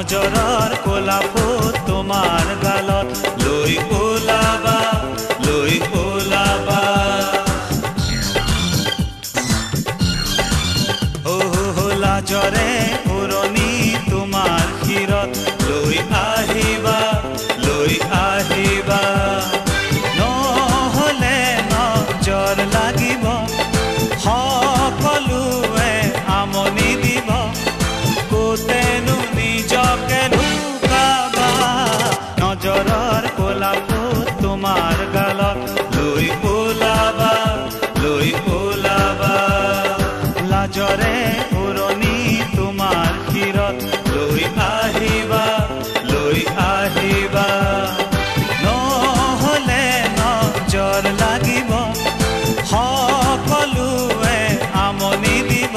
নজৰৰ কোলাপুত তোমাৰ গালত লৈ ওলাবা লাজৰে পুৰণি তোমাৰ শিৰত লৈ আহিবা নহ'লে নজৰ লাগিব সকলোৱে আমনি দিব কোতেনো নিজকে লুকাবা নজৰৰ কোলাপুত তোমাৰ গালত লৈ ওলাবা লাজৰে পুৰণি তোমাৰ শিৰত লৈ আহিবা নহ'লে নজৰ লাগিব সকলোৱে আমনি দিব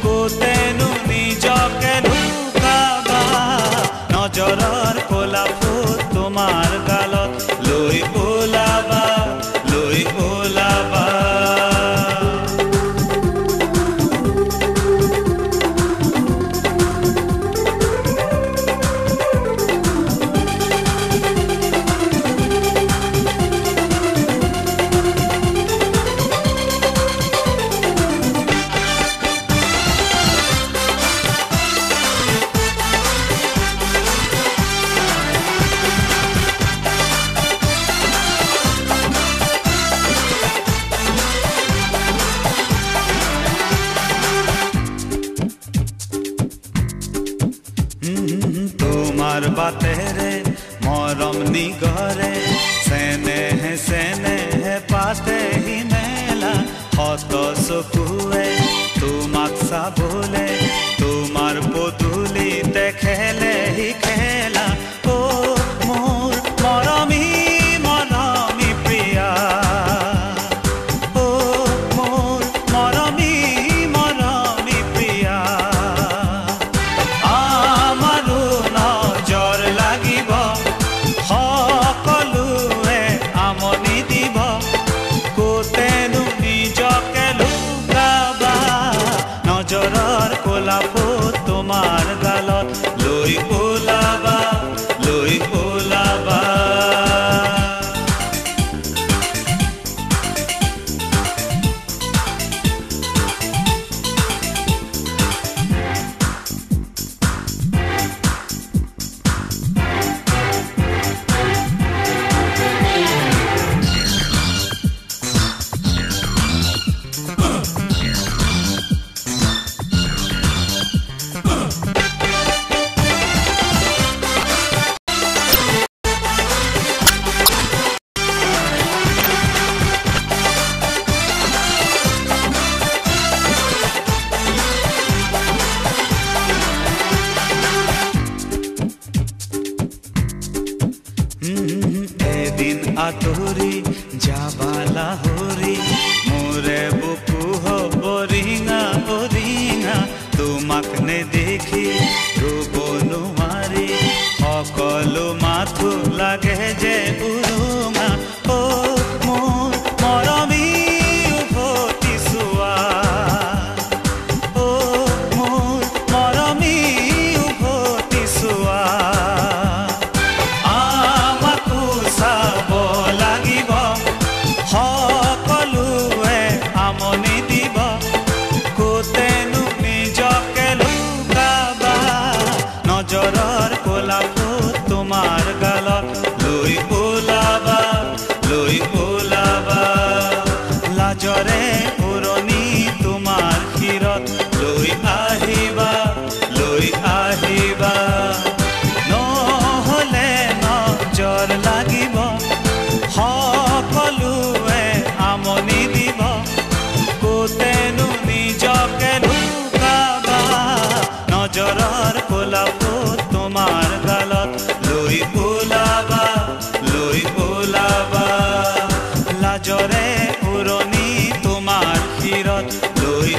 কোতেনো নিজকে লুকাবা নজৰৰ কোলাপুত তোমাৰ গালত লৈ ওলাবা তোমাৰ বাটেৰে মৰম নিগৰে চেনেহে পাতেহি মেলা হত চকুৱে তোমাক চাবলে তোমাৰ পদূলিতে খেলেহি খেলা অ মোৰ মৰমী প্ৰিয়া অ মোৰ মৰমী প্ৰিয়া সকলোৱে আমনি দিব কোতেনো নিজকে লুকাবা নজৰৰ কোলাপুত তোমাৰ গালত লৈ ওলাবা এদিন আঁতৰি যাবা লাহৰি মোৰে বুকু হ'ব ৰিঙা তোমাক নেদেখি ৰুব নোৱাৰি সকলো মাথো লাগে যে উৰুঙা অ মোৰ মৰমী উভতি চোৱা অ মোৰ মৰমী উভতি চোৱা চাব লাগিব সকলোৱে আমনি দিব কোতেনো নিজকে লুকাবা নজৰৰ কোলাপুত তোমাৰ গালত লৈ ওলাবা লাজৰে পুৰণি তোমাৰ শিৰত লৈ আহিবা নহ'লে নজৰ লাগিব সকলোৱে আমনি দিব কোতেনো নিজকে লুকাবা নজৰৰ কোলাপুত তোমাৰ গালত লৈ ওলাবা লাজৰে পুৰণি তোমাৰ শিৰত লৈ